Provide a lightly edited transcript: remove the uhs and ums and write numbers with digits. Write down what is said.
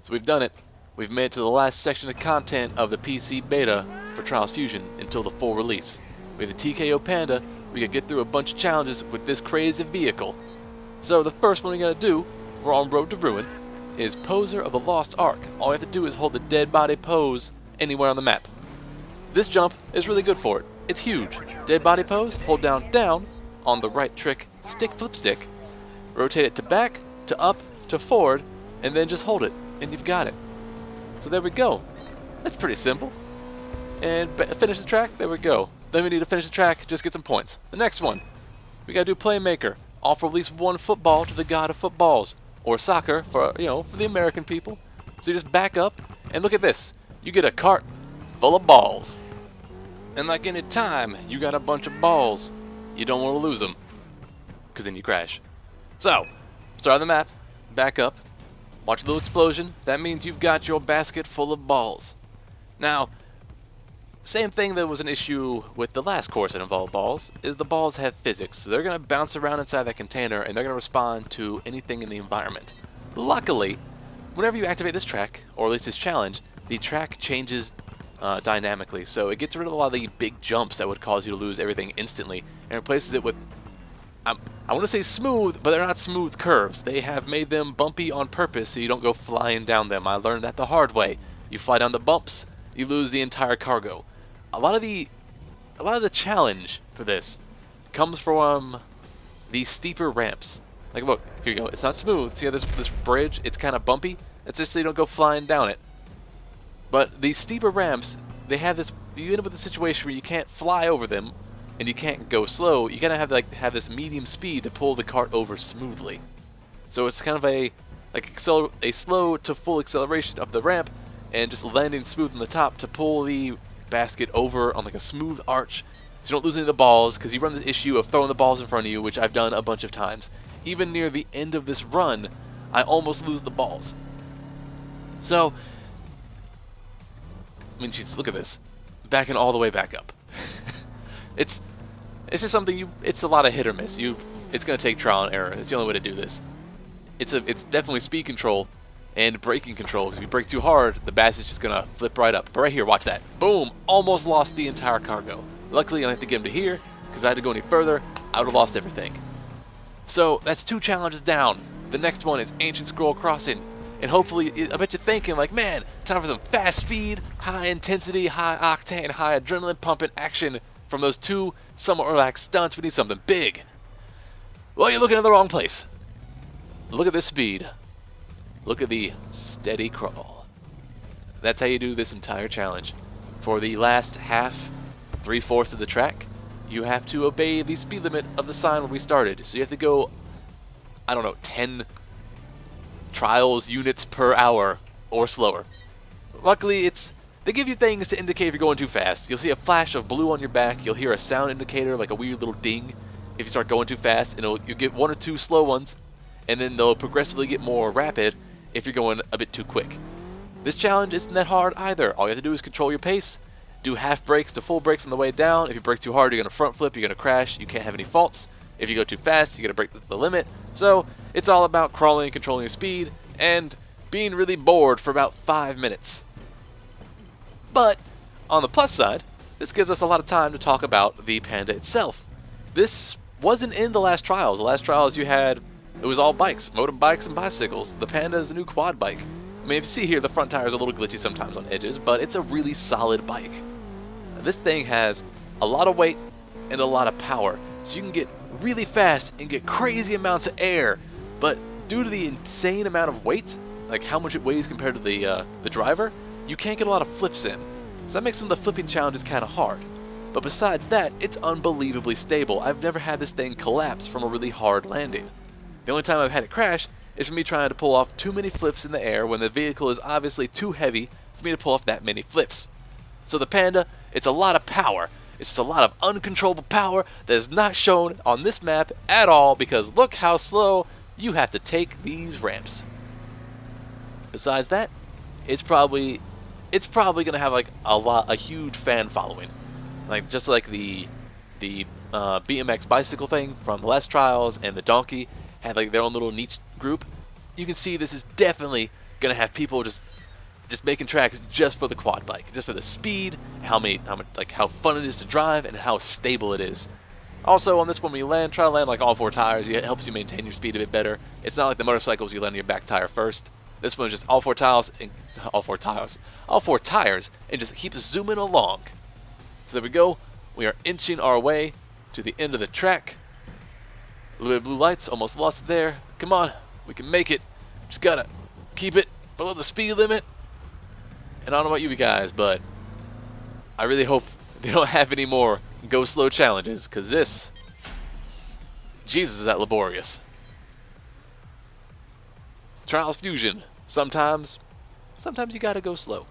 So we've done it. We've made it to the last section of content of the PC beta for Trials Fusion until the full release. We have the TKO Panda. We can get through a bunch of challenges with this crazy vehicle. So the first one we gotta do, we're on Road to Ruin, is Poser of the Lost Ark. All you have to do is hold the dead body pose anywhere on the map. This jump is really good for it. It's huge. Dead body pose, hold down on the right trick, flip stick, rotate it to back, to up, to forward, and then just hold it, and you've got it. So there we go. That's pretty simple. And finish the track, there we go. Then we need to finish the track, just get some points. The next one, we gotta do Playmaker. Offer at least one football to the god of footballs. Or soccer, for the American people. So you just back up, and look at this. You get a cart full of balls. And like any time you got a bunch of balls, you don't want to lose them, because then you crash. So, start on the map, back up, watch a little explosion. That means you've got your basket full of balls. Now, same thing that was an issue with the last course that involved balls, is the balls have physics. So they're going to bounce around inside that container, and they're going to respond to anything in the environment. Luckily, whenever you activate this track, or at least this challenge, the track changes dynamically. So it gets rid of a lot of the big jumps that would cause you to lose everything instantly, and replaces it with, I want to say smooth, but they're not smooth curves. They have made them bumpy on purpose so you don't go flying down them. I learned that the hard way. You fly down the bumps, you lose the entire cargo. A lot of the challenge for this comes from these steeper ramps. Like, look, here you go. It's not smooth. See how this bridge? It's kind of bumpy. It's just so you don't go flying down it. But these steeper ramps, they have this. You end up with a situation where you can't fly over them, and you can't go slow. You gotta have this medium speed to pull the cart over smoothly. So it's kind of a slow to full acceleration of the ramp, and just landing smooth on the top to pull the basket over on like a smooth arch, so you don't lose any of the balls, because you run the issue of throwing the balls in front of you, which I've done a bunch of times. Even near the end of this run, I almost lose the balls. So, I mean, jeez, look at this. Backing all the way back up. It's just something it's a lot of hit or miss. It's gonna take trial and error. It's the only way to do this. It's definitely speed control and braking control, because if you brake too hard, the basket's just gonna flip right up. But right here, watch that. Boom! Almost lost the entire cargo. Luckily, I had to get him to here, because I had to go any further, I would have lost everything. So, that's 2 challenges down. The next one is Ancient Scroll Crossing. And hopefully, I bet you're thinking, like, man, time for some fast speed, high intensity, high octane, high adrenaline pumping action from those 2 somewhat relaxed stunts. We need something big. Well, you're looking in the wrong place. Look at this speed. Look at the steady crawl. That's how you do this entire challenge. For the last half, 3/4 of the track, you have to obey the speed limit of the sign where we started. So you have to go, I don't know, 10 trials units per hour or slower. Luckily, they give you things to indicate if you're going too fast. You'll see a flash of blue on your back. You'll hear a sound indicator, like a weird little ding, if you start going too fast, and you'll get 1 or 2 slow ones, and then they'll progressively get more rapid if you're going a bit too quick. This challenge isn't that hard either. All you have to do is control your pace, do half brakes to full brakes on the way down. If you brake too hard, you're going to front flip, you're going to crash, you can't have any faults. If you go too fast, you're going to break the limit. So it's all about crawling and controlling your speed, and being really bored for about 5 minutes. But on the plus side, this gives us a lot of time to talk about the Panda itself. This wasn't in the last trials. The last trials it was all bikes, motorbikes and bicycles. The Panda is the new quad bike. I mean, if you see here, the front tire is a little glitchy sometimes on edges, but it's a really solid bike. This thing has a lot of weight and a lot of power, so you can get really fast and get crazy amounts of air. But due to the insane amount of weight, like how much it weighs compared to the driver, you can't get a lot of flips in. So that makes some of the flipping challenges kind of hard. But besides that, it's unbelievably stable. I've never had this thing collapse from a really hard landing. The only time I've had it crash is from me trying to pull off too many flips in the air when the vehicle is obviously too heavy for me to pull off that many flips. So the Panda, it's a lot of power. It's just a lot of uncontrollable power that is not shown on this map at all, because look how slow you have to take these ramps. Besides that, it's probably gonna have like a huge fan following, like just like the BMX bicycle thing from the last trials and the donkey had like their own little niche group. You can see this is definitely gonna have people just making tracks just for the quad bike, just for the speed, how much, like how fun it is to drive, and how stable it is. Also, on this one, when you land, try to land like all 4 tires. It helps you maintain your speed a bit better. It's not like the motorcycles you land on your back tire first. This one's just all 4 tires, and all 4 tires, and just keep zooming along. So there we go. We are inching our way to the end of the track. A little bit of blue lights, almost lost it there. Come on, we can make it. Just gotta keep it below the speed limit. And I don't know about you guys, but I really hope they don't have any more go slow challenges, because this, Jesus, is that laborious. Trials Fusion, sometimes you gotta go slow.